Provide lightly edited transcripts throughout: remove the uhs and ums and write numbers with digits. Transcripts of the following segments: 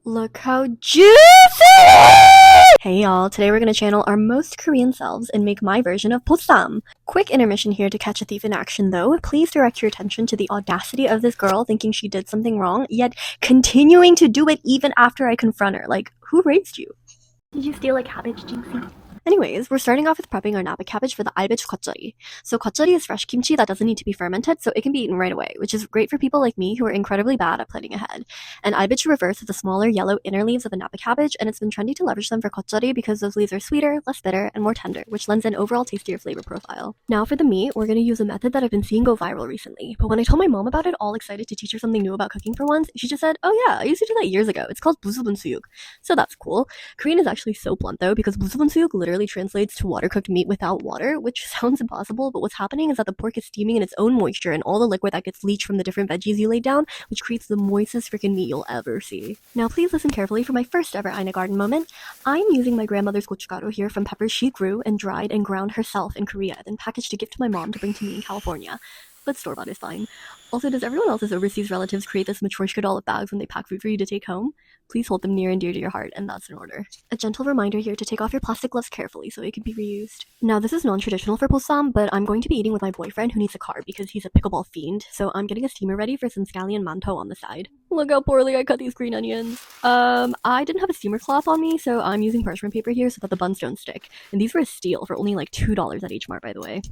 Look how juicy! Hey y'all, today we're gonna channel our most Korean selves and make my version of bossam. Quick intermission here to catch a thief in action though. Please direct your attention to the audacity of this girl thinking she did something wrong, yet continuing to do it even after I confront her. Like, who raised you? Did you steal a cabbage, Jinxie? Anyways, we're starting off with prepping our napa cabbage for the gochugaru. So gochugaru is fresh kimchi that doesn't need to be fermented, so it can be eaten right away, which is great for people like me who are incredibly bad at planning ahead. And gochugaru refers to the smaller yellow inner leaves of a napa cabbage, and it's been trendy to leverage them for gochugaru because those leaves are sweeter, less bitter, and more tender, which lends an overall tastier flavor profile. Now for the meat, we're going to use a method that I've been seeing go viral recently, but when I told my mom about it, all excited to teach her something new about cooking for once, she just said, "Oh yeah, I used to do that years ago. It's called bossam." So that's cool. Korean is actually so blunt though, because bossam literally translates to water-cooked meat without water, which sounds impossible, but what's happening is that the pork is steaming in its own moisture and all the liquid that gets leached from the different veggies you laid down, which creates the moistest freaking meat you'll ever see. Now please listen carefully for my first ever Ina Garden moment. I'm using my grandmother's gochugaru here from peppers she grew and dried and ground herself in Korea, then packaged to gift to my mom to bring to me in California. But store-bought is fine. Also, does everyone else's overseas relatives create this matryoshka doll of bags when they pack food for you to take home? Please hold them near and dear to your heart, and that's in order. A gentle reminder here to take off your plastic gloves carefully so it can be reused. Now, this is non-traditional for bossam, but I'm going to be eating with my boyfriend who needs a carb because he's a pickleball fiend, so I'm getting a steamer ready for some scallion manto on the side. Look how poorly I cut these green onions. I didn't have a steamer cloth on me, so I'm using parchment paper here so that the buns don't stick. And these were a steal for only like $2 at H Mart, by the way.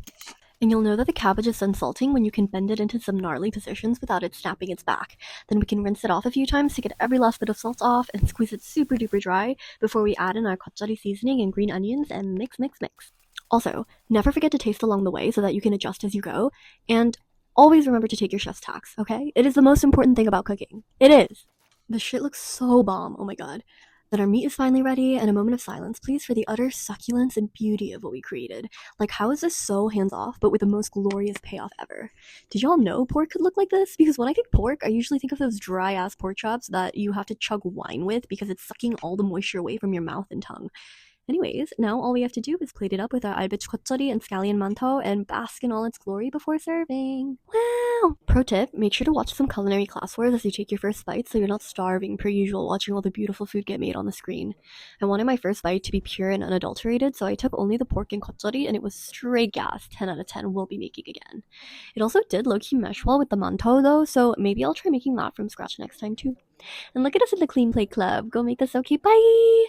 And you'll know that the cabbage is done salting when you can bend it into some gnarly positions without it snapping its back. Then we can rinse it off a few times to get every last bit of salt off and squeeze it super duper dry before we add in our gochugaru seasoning and green onions and mix. Also, never forget to taste along the way so that you can adjust as you go, and always remember to take your chef's tax, okay? It is the most important thing about cooking. It is! This shit looks so bomb, oh my god. Then our meat is finally ready, and a moment of silence, please, for the utter succulence and beauty of what we created. Like, how is this so hands-off, but with the most glorious payoff ever? Did y'all know pork could look like this? Because when I think pork, I usually think of those dry-ass pork chops that you have to chug wine with because it's sucking all the moisture away from your mouth and tongue. Anyways, now all we have to do is plate it up with our gochugaru and scallion manto and bask in all its glory before serving. Wow! Pro tip, make sure to watch some culinary classwork as you take your first bite so you're not starving per usual watching all the beautiful food get made on the screen. I wanted my first bite to be pure and unadulterated, so I took only the pork and gochugaru and it was straight gas. 10 out of 10 will be making again. It also did low-key mesh well with the manto though, so maybe I'll try making that from scratch next time too. And look at us in the Clean Plate Club. Go make this so cute. Bye!